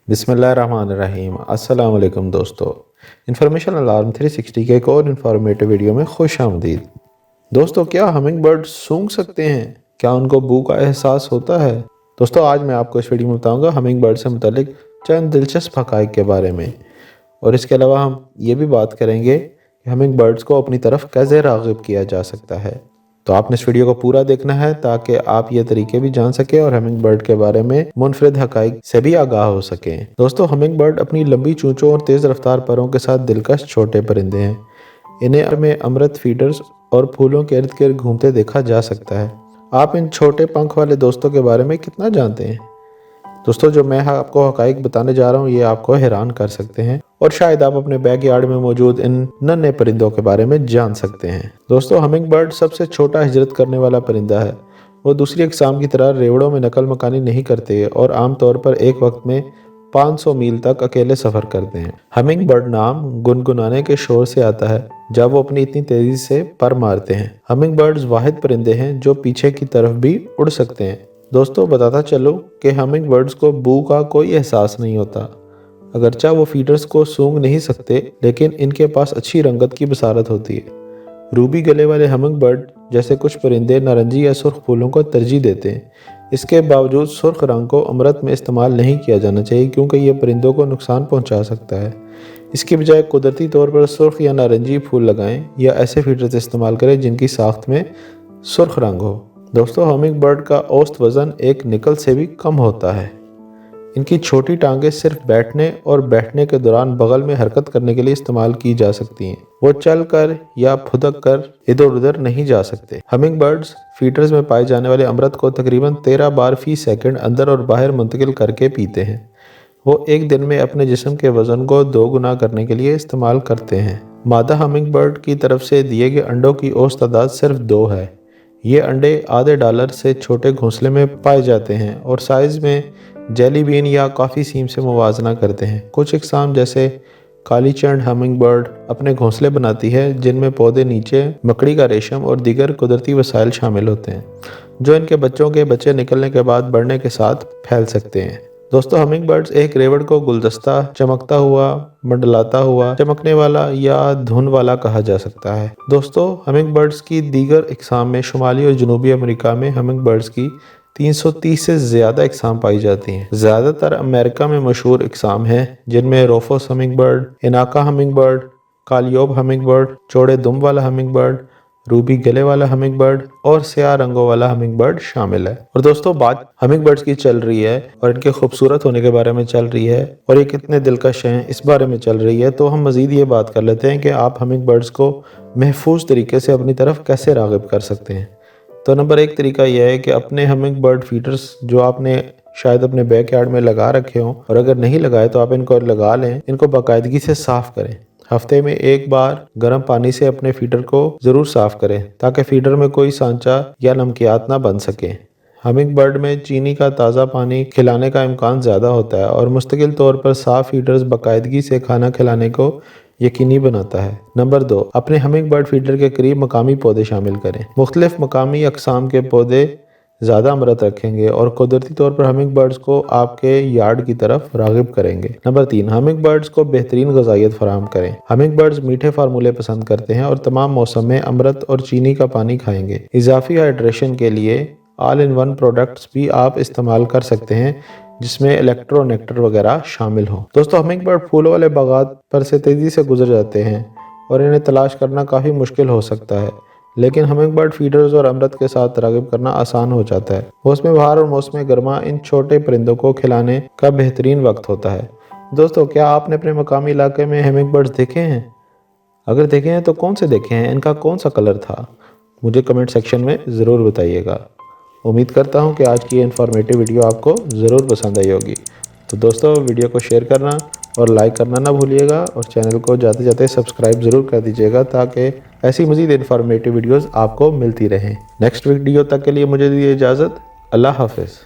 बिस्मिल्लाहिर्रहमानिर्रहीम। अस्सलाम वालेकुम दोस्तों, इन्फॉर्मेशन अलार्म 360 के एक और इन्फॉर्मेटिव वीडियो में खुश आमदीद। दोस्तों, क्या हमिंग बर्ड सूंघ सकते हैं? क्या उनको बू का एहसास होता है? दोस्तों, आज मैं आपको इस वीडियो में बताऊंगा हमिंग बर्ड से मुतालिक चंद दिलचस्प हक़ाइक़ के बारे में, और इसके अलावा हम ये भी बात करेंगे कि हमिंग बर्ड्स को अपनी तरफ कैसे राग़िब किया जा सकता है। तो आपने इस वीडियो को पूरा देखना है ताकि आप ये तरीके भी जान सकें और हमिंग बर्ड के बारे में मुनफरिद हक़ाइक़ से भी आगाह हो सकें। दोस्तों, हमिंग बर्ड अपनी लंबी चोंचों और तेज़ रफ्तार परों के साथ दिलकश छोटे परिंदे हैं। इन्हें में अमृत फीडर्स और फूलों के इर्द गिर्द घूमते देखा जा सकता है। आप इन छोटे पंख वाले दोस्तों के बारे में कितना जानते हैं? दोस्तों, जो मैं आपको हक़ाइक़ बताने जा रहा हूँ ये आपको हैरान कर सकते हैं, और शायद आप अपने बैकयार्ड में मौजूद इन नन्हे परिंदों के बारे में जान सकते हैं। दोस्तों, हमिंग बर्ड सबसे छोटा हिजरत करने वाला परिंदा है। वो दूसरी अक़साम की तरह रेवड़ों में नकल मकानी नहीं करते और आमतौर पर एक वक्त में 500 मील तक अकेले सफ़र करते हैं। हमिंग बर्ड नाम गुनगुनाने के शोर से आता है जब वो अपनी इतनी तेज़ी से पर मारते हैं। हमिंग बर्ड्स वाहिद परिंदे हैं जो पीछे की तरफ भी उड़ सकते हैं। दोस्तों, बताता चलो कि हमिंग बर्ड्स को बू का कोई एहसास नहीं होता। अगरचा वो फीडर्स को सूंघ नहीं सकते, लेकिन इनके पास अच्छी रंगत की बसारत होती है। रूबी गले वाले हमिंग बर्ड जैसे कुछ परिंदे नारंगी या सुर्ख फूलों को तरजीह देते हैं। इसके बावजूद सुर्ख रंग को अमृत में इस्तेमाल नहीं किया जाना चाहिए, क्योंकि ये परिंदों को नुकसान पहुंचा सकता है। इसकी बजाय कुदरती तौर पर सुर्ख या नारंगी फूल लगाएं या ऐसे फीडर्स इस्तेमाल करें जिनकी साख्त में सुर्ख रंग हो। दोस्तों, हमिंग बर्ड का औसत वज़न एक निकल से भी कम होता है। इनकी छोटी टांगें सिर्फ बैठने और बैठने के दौरान बगल में हरकत करने के लिए इस्तेमाल की जा सकती हैं। वो चल कर या फुदक कर इधर उधर नहीं जा सकते। हमिंग बर्ड्स फीडर्स में पाए जाने वाले अमृत को तकरीबन 13 बार फी सेकंड अंदर और बाहर मुंतकिल करके पीते हैं। वो एक दिन में अपने जिस्म के वज़न को 2 गुना करने के लिए इस्तेमाल करते हैं। मादा हमिंग बर्ड की तरफ से दिए गए अंडों की औसत तादाद सिर्फ 2 है। ये अंडे आधे डॉलर से छोटे घोंसले में पाए जाते हैं और साइज़ में जेली बीन या कॉफ़ी सीम से मुवाजना करते हैं। कुछ अक़साम जैसे काली चंड हमिंग बर्ड अपने घोंसले बनाती है जिनमें पौधे नीचे मकड़ी का रेशम और दीगर कुदरती वसाइल शामिल होते हैं, जो इनके बच्चों के बच्चे निकलने के बाद बढ़ने के साथ फैल सकते हैं। दोस्तों, हमिंग बर्ड्स एक रेवड़ को गुलदस्ता, चमकता हुआ, मंडलाता हुआ, चमकने वाला या धुन वाला कहा जा सकता है। दोस्तों, हमिंग बर्ड्स की दीगर इकसाम में शुमाली और जनूबी अमेरिका में हमिंग बर्ड्स की 330 से ज़्यादा इकसाम पाई जाती हैं। ज़्यादातर अमेरिका में मशहूर इकसाम हैं जिनमें रोफोस हमिंग बर्ड, इनाका humming bird, calliope humming bird, चौड़े दुम वाला हमिंग बर्ड, रूबी गले वाला हमिंग बर्ड और स्याह रंगों वाला हमिंग बर्ड शामिल है। और दोस्तों, बात हमिंग बर्ड्स की चल रही है और इनके खूबसूरत होने के बारे में चल रही है और ये कितने दिलकश हैं इस बारे में चल रही है, तो हम मज़ीद ये बात कर लेते हैं कि आप हमिंग बर्ड्स को महफूज तरीके से अपनी तरफ कैसे राग़िब कर सकते हैं। तो नंबर 1 तरीका यह है कि अपने हमिंग बर्ड फीडर्स जो आपने शायद अपने बैकयार्ड में लगा रखे हों, और अगर नहीं लगाए तो आप इनको लगा लें। इनको बाकायदगी से साफ़ करें। हफ्ते में एक बार गर्म पानी से अपने फीडर को ज़रूर साफ़ करें ताकि फीडर में कोई सांचा या नमकियात ना बन सके। हमिंग बर्ड में चीनी का ताज़ा पानी खिलाने का इम्कान ज़्यादा होता है और मुस्तकिल तौर पर साफ़ फीडर्स बाकायदगी से खाना खिलाने को यकीनी बनाता है। नंबर 2, अपने हमिंग बर्ड फीडर के करीब मकामी पौधे शामिल करें। मुख्तलिफ मकामी अक़साम के पौधे ज़्यादा अमृत रखेंगे और कुदरती तौर पर हमिंग बर्ड्स को आपके यार्ड की तरफ राग़िब करेंगे। नंबर 3, हमिंग बर्ड्स को बेहतरीन ग़िज़ाइयत फराहम करें। हमिंग बर्ड्स मीठे फार्मूले पसंद करते हैं और तमाम मौसम में अमृत और चीनी का पानी खाएंगे। इजाफी हाइड्रेशन के लिए ऑल इन वन प्रोडक्ट्स भी आप इस्तेमाल कर सकते हैं जिसमें इलेक्ट्रोनेक्टर वगैरह शामिल हों। दोस्तों, हमिंग बर्ड फूलों वाले बागात पर से तेज़ी से गुजर जाते हैं और इन्हें तलाश करना काफ़ी मुश्किल हो सकता है, लेकिन हमिंग बर्ड फीडर्स और अमृत के साथ राग़िब करना आसान हो जाता है। मौसम बहार और मौसम गर्मा इन छोटे परिंदों को खिलाने का बेहतरीन वक्त होता है। दोस्तों, क्या आपने अपने मकामी इलाके में हमिंग बर्ड्स देखे हैं? अगर देखे हैं तो कौन से देखे हैं? इनका कौन सा कलर था? मुझे कमेंट सेक्शन में ज़रूर बताइएगा। उम्मीद करता हूँ कि आज की इन्फॉर्मेटिव वीडियो आपको ज़रूर पसंद आई होगी। तो दोस्तों, वीडियो को शेयर करना और लाइक करना ना भूलिएगा और चैनल को जाते जाते सब्सक्राइब ज़रूर कर दीजिएगा ताकि ऐसी मज़ीद इन्फॉर्मेटिव वीडियोज़ आपको मिलती रहें। नेक्स्ट वीडियो तक के लिए मुझे दीजिए इजाज़त। अल्लाह हाफ़िज़।